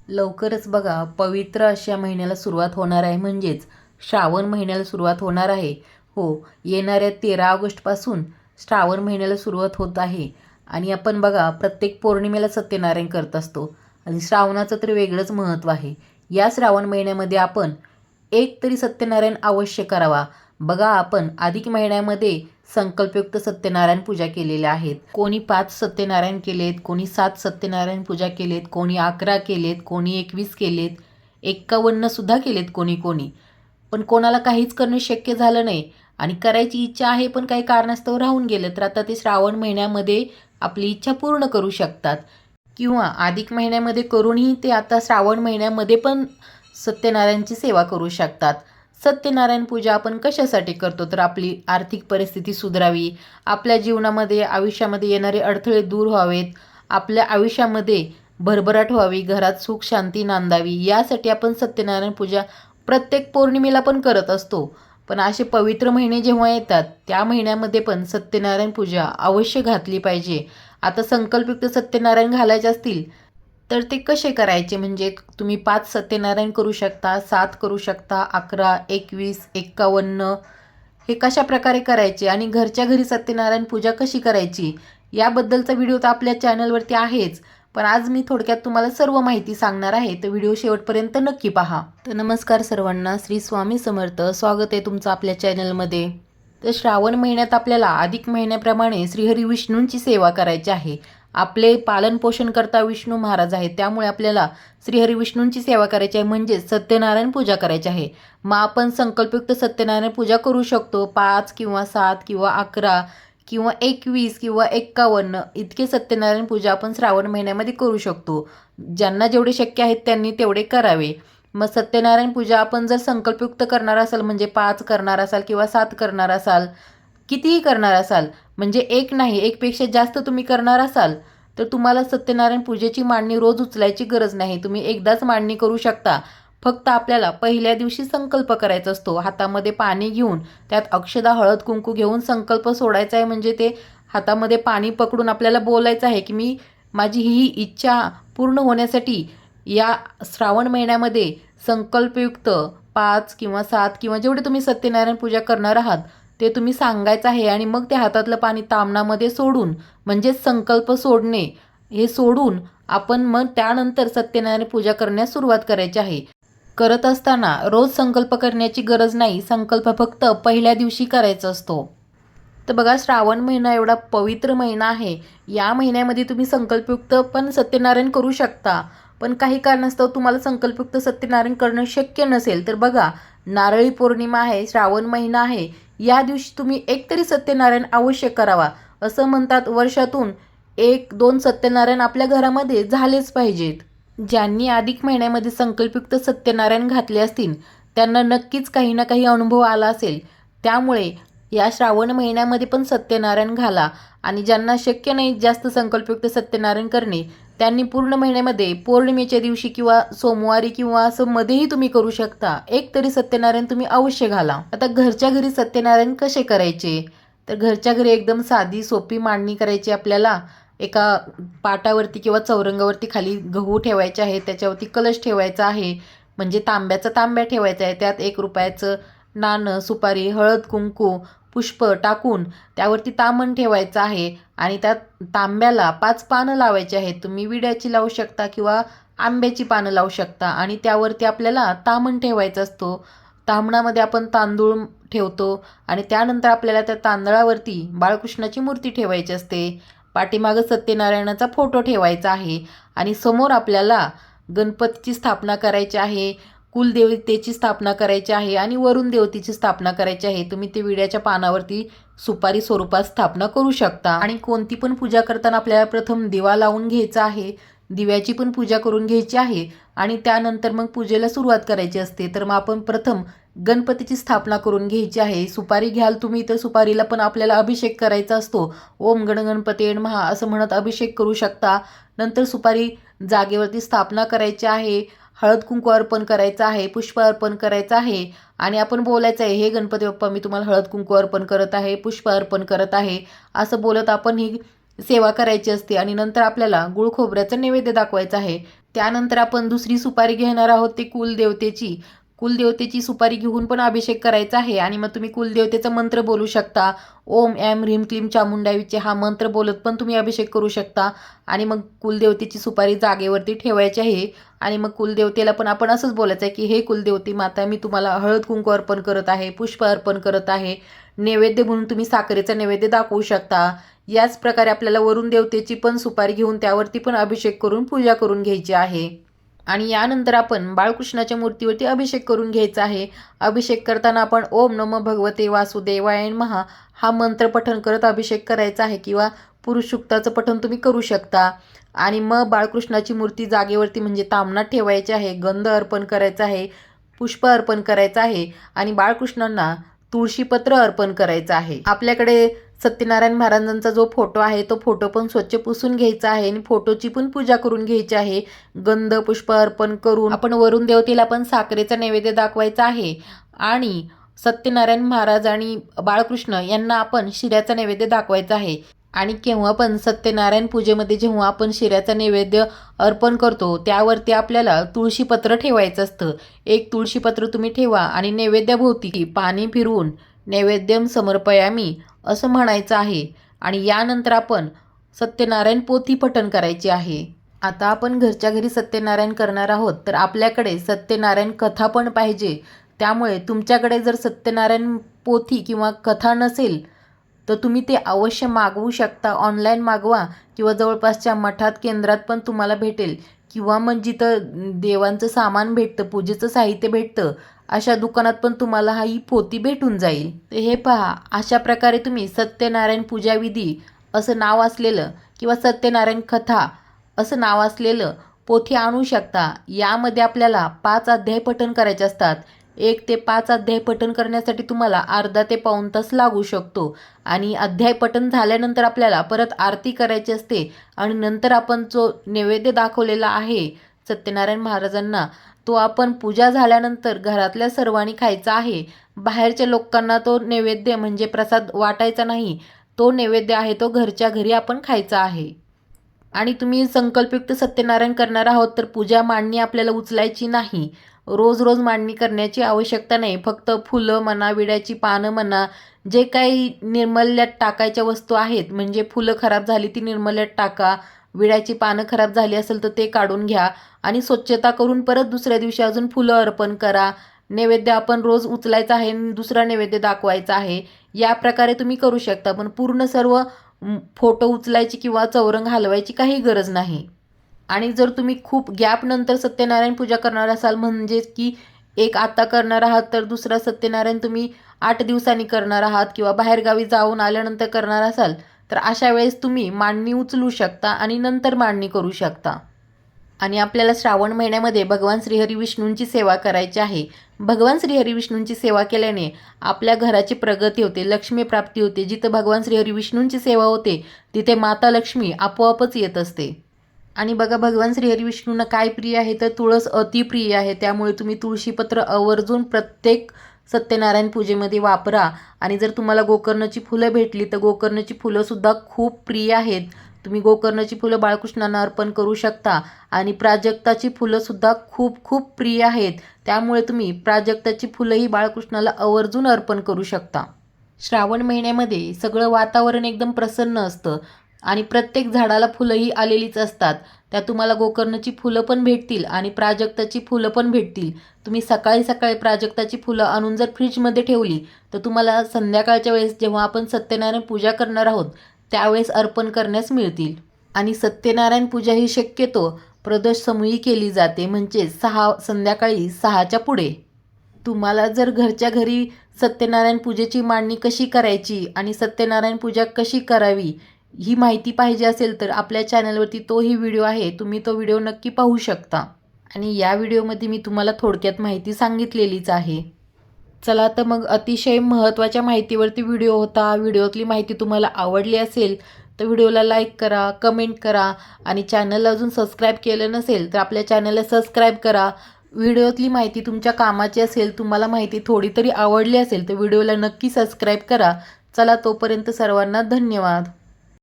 लवकरच बघा पवित्र अशा महिन्याला सुरुवात होणार आहे, म्हणजेच श्रावण महिन्याला सुरुवात होणार आहे. हो, येणाऱ्या 13 ऑगस्टपासून श्रावण महिन्याला सुरुवात होत आहे. आणि आपण बघा प्रत्येक पौर्णिमेला सत्यनारायण करत असतो आणि श्रावणाचं तर वेगळंच महत्त्व आहे. या श्रावण महिन्यामध्ये आपण एक तरी सत्यनारायण अवश्य करावा. बघा आपण अधिक महिन्यामध्ये संकल्पयुक्त सत्यनारायण पूजा केलेल्या आहेत. कोणी 5 सत्यनारायण केलेत, कोणी 7 सत्यनारायण पूजा केलेत, कोणी 11 केलेत, कोणी 21 केलेत, 51 सुद्धा केलेत कोणी कोणी. पण कोणाला काहीच करणं शक्य झालं नाही आणि करायची इच्छा आहे पण काही कारणास्तव राहून गेलं, तर आता ते श्रावण महिन्यामध्ये आपली इच्छा पूर्ण करू शकतात. किंवा अधिक महिन्यामध्ये करूनही ते आता श्रावण महिन्यामध्ये पण सत्यनारायणची सेवा करू शकतात. सत्यनारायण पूजा आपण कशासाठी करतो, तर आपली आर्थिक परिस्थिती सुधारावी, आपल्या जीवनामध्ये आयुष्यामध्ये येणारे अडथळे दूर व्हावेत, आपल्या आयुष्यामध्ये भरभराट व्हावी, घरात सुख शांती नांदावी, यासाठी आपण सत्यनारायण पूजा प्रत्येक पौर्णिमेला पण करत असतो. पण असे पवित्र महिने जेव्हा येतात त्या महिन्यामध्ये पण सत्यनारायण पूजा अवश्य घातली पाहिजे. आता संकल्पयुक्त सत्यनारायण घालायचे असतील तर ते कसे करायचे, म्हणजे तुम्ही 5 सत्यनारायण करू शकता, 7 करू शकता, 11, 21, 51 हे कशा प्रकारे करायचे आणि घरच्या घरी सत्यनारायण पूजा कशी करायची याबद्दलचा व्हिडिओ तर आपल्या चॅनलवरती आहेच. पण आज मी थोडक्यात तुम्हाला सर्व माहिती सांगणार आहे, तर व्हिडिओ शेवटपर्यंत नक्की पहा. तर नमस्कार सर्वांना, श्री स्वामी समर्थ. स्वागत आहे तुमचं आपल्या चॅनलमध्ये. तर श्रावण महिन्यात आपल्याला अधिक महिन्याप्रमाणे श्रीहरी विष्णूंची सेवा करायची आहे. आपले पालनपोषण करता विष्णू महाराज आहेत, त्यामुळे आपल्याला श्रीहरी विष्णूंची सेवा करायची आहे, म्हणजेच सत्यनारायण पूजा करायची आहे. मग आपण संकल्पयुक्त सत्यनारायण पूजा करू शकतो. 5 किंवा 7 किंवा 11 किंवा 21 किंवा 51 इतके सत्यनारायण पूजा आपण श्रावण महिन्यामध्ये करू शकतो. ज्यांना जेवढे शक्य आहेत त्यांनी तेवढे करावे. मग सत्यनारायण पूजा आपण जर संकल्पयुक्त करणार असाल, म्हणजे 5 करणार असाल किंवा 7 करणार असाल, कितीही करणार असाल, म्हणजे एक नाही एकपेक्षा जास्त तुम्ही करणार असाल, तर तुम्हाला सत्यनारायण पूजेची मांडणी रोज उचलायची गरज नाही. तुम्ही एकदाच मांडणी करू शकता. फक्त आपल्याला पहिल्या दिवशी संकल्प करायचा असतो. हातामध्ये पाणी घेऊन त्यात अक्षदा हळद कुंकू घेऊन संकल्प सोडायचा आहे. म्हणजे ते हातामध्ये पाणी पकडून आपल्याला बोलायचं आहे की मी माझी ही इच्छा पूर्ण होण्यासाठी या श्रावण महिन्यामध्ये संकल्पयुक्त 5 किंवा 7 किंवा जेवढे तुम्ही सत्यनारायण पूजा करणार आहात ते तुम्ही सांगायचं आहे. आणि मग ते हातातलं पाणी तामणामध्ये सोडून, म्हणजेच संकल्प सोडणे हे सोडून आपण मग त्यानंतर सत्यनारायण पूजा करण्यास सुरुवात करायची आहे. करत असताना रोज संकल्प करण्याची गरज नाही, संकल्प फक्त पहिल्या दिवशी करायचा असतो. तर बघा श्रावण महिना एवढा पवित्र महिना आहे, या महिन्यामध्ये तुम्ही संकल्पयुक्त पण सत्यनारायण करू शकता. पण काही कारणास्तव तुम्हाला संकल्पयुक्त सत्यनारायण करणं शक्य नसेल तर बघा नारळी पौर्णिमा आहे, श्रावण महिना आहे, या दिवशी तुम्ही एक तरी सत्यनारायण अवश्य करावा. असं म्हणतात वर्षातून 1-2 सत्यनारायण आपल्या घरामध्ये झालेच पाहिजेत. ज्यांनी अधिक महिन्यामध्ये संकल्पयुक्त सत्यनारायण घातले असतील त्यांना नक्कीच काही ना काही अनुभव आला असेल. त्यामुळे या श्रावण महिन्यामध्ये पण सत्यनारायण घाला. आणि ज्यांना शक्य नाही जास्त संकल्पयुक्त सत्यनारायण करणे, त्यांनी पूर्ण महिन्यामध्ये पौर्णिमेच्या दिवशी किंवा सोमवारी किंवा असं मध्येही तुम्ही करू शकता. एक तरी सत्यनारायण तुम्ही अवश्य घाला. आता घरच्या घरी सत्यनारायण कसे करायचे, तर घरच्या घरी एकदम साधी सोपी मांडणी करायची. आपल्याला एका पाटावरती किंवा चौरंगावरती खाली गहू ठेवायचे आहे, त्याच्यावरती कलश ठेवायचा आहे, म्हणजे तांब्या ठेवायचा आहे. त्यात 1 रुपयाचं नाणं, सुपारी, हळद कुंकू, पुष्प टाकून त्यावरती तामण ठेवायचं आहे. आणि त्या तांब्याला 5 पानं लावायची आहेत. तुम्ही विड्याची लावू शकता किंवा आंब्याची पानं लावू शकता. आणि त्यावरती आपल्याला तामण ठेवायचा असतो. तामणामध्ये आपण तांदूळ ठेवतो आणि त्यानंतर आपल्याला त्या तांदळावरती बाळकृष्णाची मूर्ती ठेवायची असते. पाठीमागं सत्यनारायणाचा फोटो ठेवायचा आहे आणि समोर आपल्याला गणपतीची स्थापना करायची आहे, कुलदेवतेची स्थापना करायची आहे आणि वरुण देवतेची स्थापना करायची आहे. तुम्ही ते विड्याच्या पानावरती सुपारी स्वरूपात स्थापना करू शकता. आणि कोणती पण पूजा करताना आपल्याला प्रथम दिवा लावून घ्यायचा आहे, दिव्याची पण पूजा करून घ्यायची आहे आणि त्यानंतर मग पूजेला सुरुवात करायची असते. तर मग आपण प्रथम गणपतीची स्थापना करून घ्यायची आहे. सुपारी घ्याल तुम्ही तर सुपारीला पण आपल्याला अभिषेक करायचा असतो. ओम गण गणपती नमः असं म्हणत अभिषेक करू शकता. नंतर सुपारी जागेवरती स्थापना करायची आहे, हळद कुंकू अर्पण करायचं आहे, पुष्प अर्पण करायचं आहे आणि आपण बोलायचं आहे, हे गणपती बाप्पा मी तुम्हाला हळद कुंकू अर्पण करत आहे, पुष्प अर्पण करत आहे, असं बोलत आपण ही सेवा करायची असते आणि नंतर आपल्याला गुळ खोबऱ्याचं नैवेद्य दाखवायचं आहे. त्यानंतर आपण दुसरी सुपारी घेणार आहोत ती कुलदेवतेची सुपारी घेऊन पण अभिषेक करायचा आहे. आणि मग तुम्ही कुलदेवतेचा मंत्र बोलू शकता. ओम ऐं ह्रीं क्लीं चामुंडाई विचे हा मंत्र बोलत पण तुम्ही अभिषेक करू शकता. आणि मग कुलदेवतेची सुपारी जागेवरती ठेवायची आहे. आणि मग कुलदेवतेला पण आपण असंच बोलायचं आहे की हे कुलदेवती माता, मी तुम्हाला हळद कुंकू अर्पण करत आहे, पुष्प अर्पण करत आहे. नैवेद्य म्हणून तुम्ही साखरेचा नैवेद्य दाखवू शकता. याच प्रकारे आपल्याला वरुण देवतेची पण सुपारी घेऊन त्यावरती पण अभिषेक करून पूजा करून घ्यायची आहे. आणि यानंतर आपण बाळकृष्णाच्या मूर्तीवरती अभिषेक करून घ्यायचा आहे. अभिषेक करताना आपण ओम नमो भगवते वासुदेवाय नमः हा मंत्र पठण करत अभिषेक करायचा आहे, किंवा पुरुष सूक्ताचं पठण तुम्ही करू शकता. आणि मग बाळकृष्णाची मूर्ती जागेवरती म्हणजे तामणात ठेवायची आहे. गंध अर्पण करायचा आहे, पुष्प अर्पण करायचं आहे आणि बाळकृष्णांना तुळशीपत्र अर्पण करायचं आहे. आपल्याकडे सत्यनारायण महाराजांचा जो फोटो आहे तो फोटो पण स्वच्छ पुसून घ्यायचा आहे आणि फोटोची पण पूजा करून घ्यायची आहे. गंध पुष्प अर्पण करून आपण वरुण देवतेला पण साखरेचा नैवेद्य दाखवायचा आहे. आणि सत्यनारायण महाराज आणि बाळकृष्ण यांना आपण शिऱ्याचा नैवेद्य दाखवायचा आहे. आणि केव्हा पण सत्यनारायण पूजेमध्ये जेव्हा आपण शिऱ्याचा नैवेद्य अर्पण करतो त्यावरती आपल्याला तुळशीपत्र ठेवायचं असतं. एक तुळशीपत्र तुम्ही ठेवा आणि नैवेद्याभोवती पाणी फिरवून नैवेद्यम समर्पयामी असं म्हणायचं आहे. आणि यानंतर आपण सत्यनारायण पोथी पठण करायची आहे. आता आपण घरच्या घरी सत्यनारायण करणार आहोत, तर आपल्याकडे सत्यनारायण कथा पण पाहिजे. त्यामुळे तुमच्याकडे जर सत्यनारायण पोथी किंवा कथा नसेल तर तुम्ही ते अवश्य मागवू शकता. ऑनलाईन मागवा किंवा जवळपासच्या मठात केंद्रात पण तुम्हाला भेटेल, किंवा मग जिथं देवांचं सामान भेटतं, पूजेचं साहित्य भेटतं, अशा दुकानात पण तुम्हाला ही पोथी भेटून जाईल. तर हे पहा, अशा प्रकारे तुम्ही सत्यनारायण पूजाविधी असं नाव असलेलं किंवा सत्यनारायण कथा असं नाव असलेलं पोथी आणू शकता. यामध्ये आपल्याला 5 अध्याय पठण करायचे असतात. 1 ते 5 अध्याय पठण करण्यासाठी तुम्हाला अर्धा ते पाऊण तास लागू शकतो. आणि अध्याय पठण झाल्यानंतर आपल्याला परत आरती करायची असते. आणि नंतर आपण जो नैवेद्य दाखवलेला आहे सत्यनारायण महाराजांना, तो आपण पूजा झाल्यानंतर घरातल्या सर्वांनी खायचा आहे. बाहेरच्या लोकांना तो नैवेद्य म्हणजे प्रसाद वाटायचा नाही. तो नैवेद्य आहे तो घरच्या घरी आपण खायचा आहे. आणि तुम्ही संकल्पयुक्त सत्यनारायण करणार आहोत तर पूजा मांडणी आपल्याला उचलायची नाही. रोज रोज मांडणी करण्याची आवश्यकता नाही. फक्त फुलं म्हणा, विड्याची पानं म्हणा, जे काही निर्मल्यात टाकायच्या वस्तू आहेत, म्हणजे फुलं खराब झाली ती निर्मल्यात टाका, विड्याची पानं खराब झाली असेल तर ते काढून घ्या आणि स्वच्छता करून परत दुसऱ्या दिवशी अजून फुलं अर्पण करा. नैवेद्य आपण रोज उचलायचा आहे आणि दुसरा नैवेद्य दाखवायचा आहे. या प्रकारे तुम्ही करू शकता. पण पूर्ण सर्व फोटो उचलायची किंवा चौरंग हलवायची काही गरज नाही. आणि जर तुम्ही खूप गॅप नंतर सत्यनारायण पूजा करणार असाल, म्हणजे की एक आता करणार आहात तर दुसरा सत्यनारायण तुम्ही 8 दिवसांनी करणार आहात, किंवा बाहेरगावी जाऊन आल्यानंतर करणार असाल, तर अशा वेळेस तुम्ही मांडणी उचलू शकता आणि नंतर मांडणी करू शकता. आणि आपल्याला श्रावण महिन्यामध्ये भगवान श्रीहरी विष्णूंची सेवा करायची आहे. भगवान श्रीहरी विष्णूंची सेवा केल्याने आपल्या घराची प्रगती होते, लक्ष्मी प्राप्ती होते. जिथं भगवान श्रीहरी विष्णूंची सेवा होते तिथे माता लक्ष्मी आपोआपच येत असते. आणि बघा, भगवान श्रीहरी विष्णूंना काय प्रिय आहे तर तुळस अतिप्रिय आहे. त्यामुळे तुम्ही तुळशीपत्र आवर्जून प्रत्येक सत्यनारायण पूजेमध्ये वापरा. आणि जर तुम्हाला गोकर्णाची फुलं भेटली तर गोकर्णाची फुलंसुद्धा खूप प्रिय आहेत. तुम्ही गोकर्णाची फुलं बाळकृष्णांना अर्पण करू शकता. आणि प्राजक्ताची फुलंसुद्धा खूप खूप प्रिय आहेत. त्यामुळे तुम्ही प्राजक्ताची फुलंही बाळकृष्णाला आवर्जून अर्पण करू शकता. श्रावण महिन्यामध्ये सगळं वातावरण एकदम प्रसन्न असतं आणि प्रत्येक झाडाला फुलंही आलेलीच असतात. त्यात तुम्हाला गोकर्णाची फुलं पण भेटतील आणि प्राजक्ताची फुलं पण भेटतील. तुम्ही सकाळी सकाळी प्राजक्ताची फुलं आणून जर फ्रीजमध्ये ठेवली तर तुम्हाला संध्याकाळच्या वेळेस जेव्हा आपण सत्यनारायण पूजा करणार आहोत त्यावेळेस अर्पण करण्यास मिळतील. आणि सत्यनारायण पूजा ही शक्यतो प्रदोष समयी केली जाते, म्हणजे संध्याकाळी 6च्या पुढे. तुम्हाला जर घरच्या घरी सत्यनारायण पूजेची मांडणी कशी करायची आणि सत्यनारायण पूजा कशी करावी ही माहिती पाहिजे असेल तर आपल्या चॅनलवरती तोही व्हिडिओ आहे, तुम्ही तो व्हिडिओ नक्की पाहू शकता. आणि या व्हिडिओमध्ये मी तुम्हाला थोडक्यात माहिती सांगितलेलीच आहे. चला तर मग, अतिशय महत्त्वाच्या माहितीवरती व्हिडिओ होता. व्हिडिओतली माहिती तुम्हाला आवडली असेल तर व्हिडिओला लाईक करा, कमेंट करा आणि चॅनलला अजून सबस्क्राईब केलं नसेल तर आपल्या चॅनलला सबस्क्राईब करा. व्हिडिओतली माहिती तुमच्या कामाची असेल, तुम्हाला माहिती थोडी तरी आवडली असेल तर व्हिडिओला नक्की सबस्क्राईब करा. चला, तोपर्यंत सर्वांना धन्यवाद.